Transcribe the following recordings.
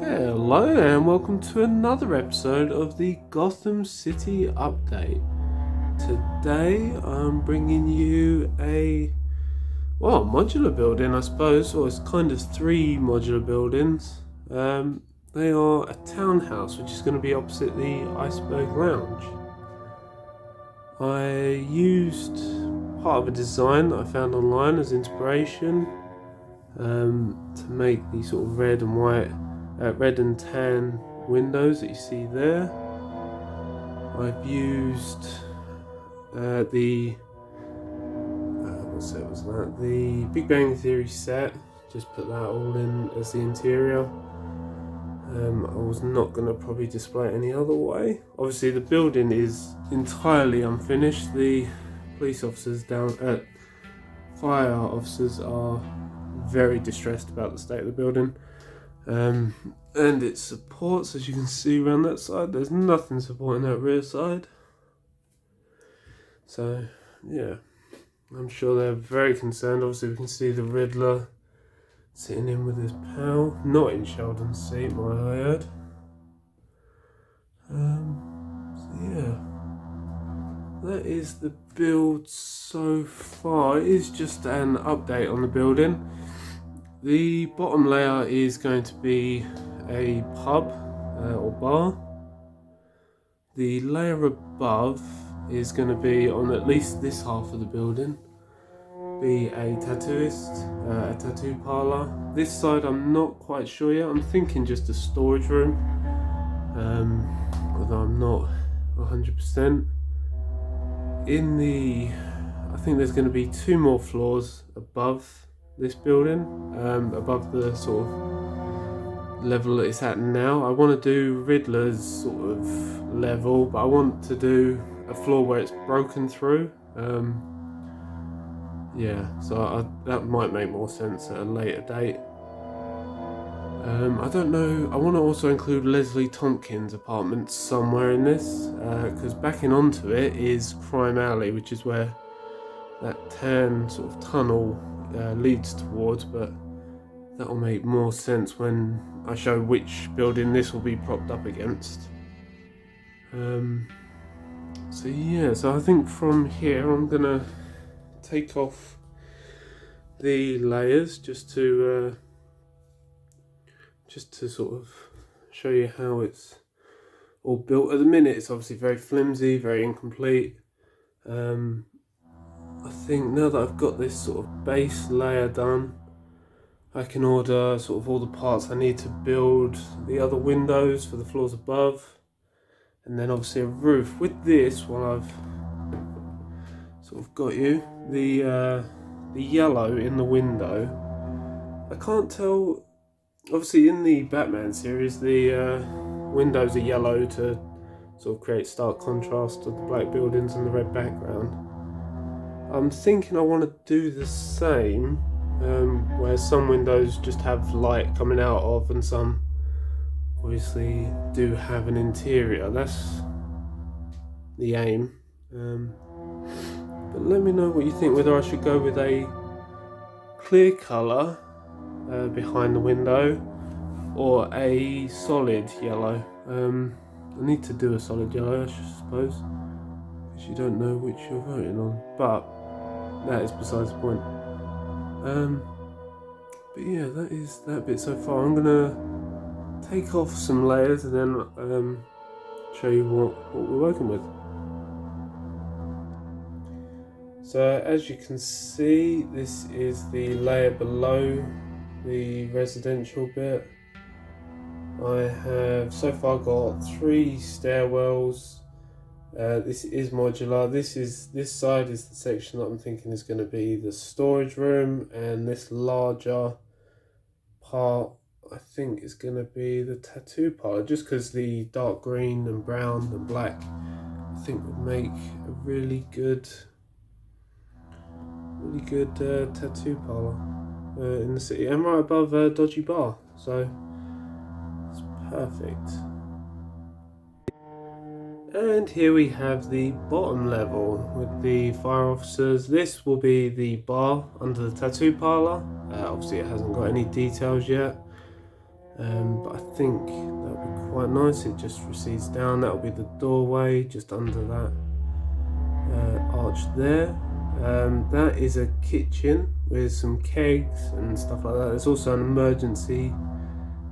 Hello and welcome to another episode of the Gotham City update. Today I'm bringing you a modular building, I suppose, or it's kind of three modular buildings. They are a townhouse which is going to be opposite the Iceberg Lounge. I used part of a design that I found online as inspiration to make these sort of red and tan windows that you see there. I've used the Big Bang Theory set. Just put that all in as the interior. I was not going to probably display it any other way. Obviously, the building is entirely unfinished. The police officers fire officers are very distressed about the state of the building. And its supports, as you can see around that side, there's nothing supporting that rear side. So yeah, I'm sure they're very concerned. Obviously we can see the Riddler sitting in with his pal, not in Sheldon's seat, I heard. So yeah, that is the build so far. It is just an update on the building. The bottom layer is going to be a pub or bar. The layer above is going to be, on at least this half of the building, be a tattooist, a tattoo parlour. This side I'm not quite sure yet. I'm thinking just a storage room, although I'm not 100%. I think there's going to be 2 more floors above this building, above the sort of level that it's at now. I want to do Riddler's sort of level, but I want to do a floor where it's broken through. That might make more sense at a later date. I don't know. I want to also include Leslie Tompkins' apartment somewhere in this, because backing onto it is Crime Alley, which is where that tan sort of tunnel leads towards, but that will make more sense when I show which building this will be propped up against. So I think from here I'm gonna take off the layers just to sort of show you how it's all built. At the minute it's obviously very flimsy, very incomplete. I think now that I've got this sort of base layer done, I can order sort of all the parts I need to build the other windows for the floors above, and then obviously a roof. With this, while I've sort of got you, the yellow in the window, I can't tell. Obviously in the Batman series, the windows are yellow to sort of create stark contrast to the black buildings and the red background. I'm thinking I want to do the same, where some windows just have light coming out of and some obviously do have an interior. That's the aim. But let me know what you think, whether I should go with a clear colour behind the window or a solid yellow. I need to do a solid yellow, I suppose, because you don't know which you're voting on, but that is besides the point. But yeah, that is that bit so far. I'm gonna take off some layers and then show you what we're working with. So as you can see, this is the layer below the residential bit. I have so far got 3 stairwells. This is modular. This side is the section that I'm thinking is going to be the storage room, and this larger part I think is going to be the tattoo parlour, just because the dark green and brown and black I think would make a really good tattoo parlour in the city, and right above Dodgy Bar, so it's perfect. And here we have the bottom level with the fire officers. This will be the bar under the tattoo parlour. Obviously it hasn't got any details yet, but I think that would be quite nice. It just recedes down. That'll be the doorway just under that arch there. That is a kitchen with some kegs and stuff like that. There's also an emergency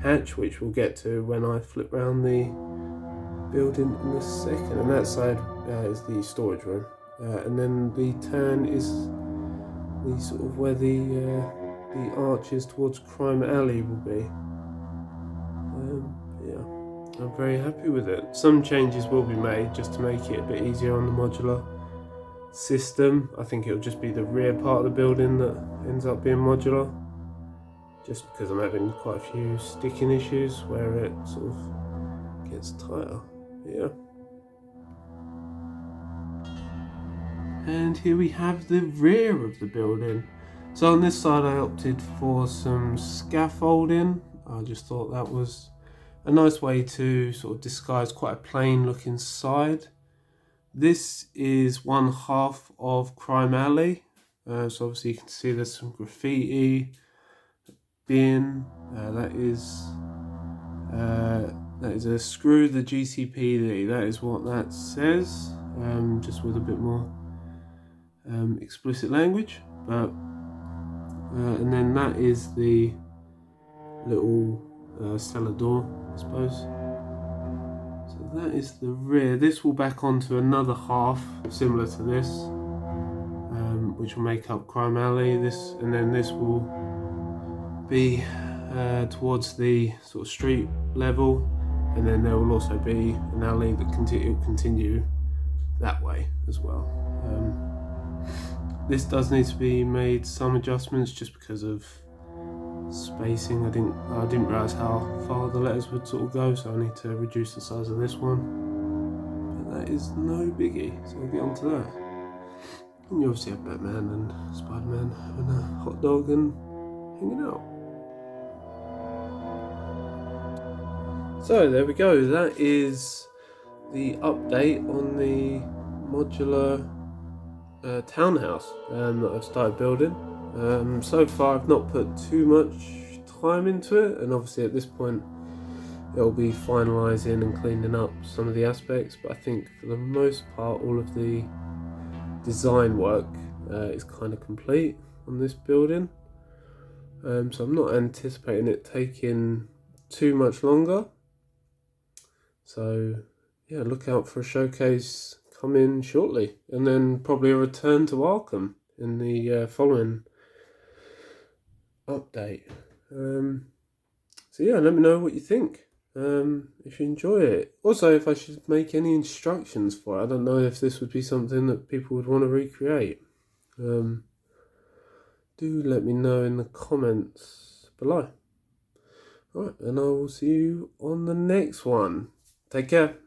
hatch, which we'll get to when I flip around the building in a second. And that side is the storage room. And then the turn is the sort of where the arches towards Crime Alley will be. Yeah, I'm very happy with it. Some changes will be made just to make it a bit easier on the modular system. I think it'll just be the rear part of the building that ends up being modular, just because I'm having quite a few sticking issues where it sort of gets tighter. Yeah. And here we have the rear of the building. So on this side I opted for some scaffolding. I just thought that was a nice way to sort of disguise quite a plain looking side. This is one half of Crime Alley. So obviously you can see there's some graffiti, bin, that is a screw the GCPD, that is what that says, just with a bit more explicit language. But and then that is the little cellar door, I suppose. So that is the rear. This will back onto another half similar to this, which will make up Crime Alley. This, and then this will be towards the sort of street level, and then there will also be an alley that will continue that way as well. This does need to be made some adjustments just because of spacing. I didn't realise how far the letters would sort of go, so I need to reduce the size of this one. But that is no biggie, so we'll get on to that. And you obviously have Batman and Spider-Man having a hot dog and hanging out. So there we go, that is the update on the modular townhouse that I've started building. So far I've not put too much time into it, and obviously at this point it'll be finalising and cleaning up some of the aspects, but I think for the most part all of the design work is kind of complete on this building. So I'm not anticipating it taking too much longer. So yeah, look out for a showcase coming shortly, and then probably a return to Arkham in the following update. So yeah, let me know what you think, if you enjoy it. Also, if I should make any instructions for it. I don't know if this would be something that people would want to recreate. Do let me know in the comments below. Alright, and I will see you on the next one. Take care.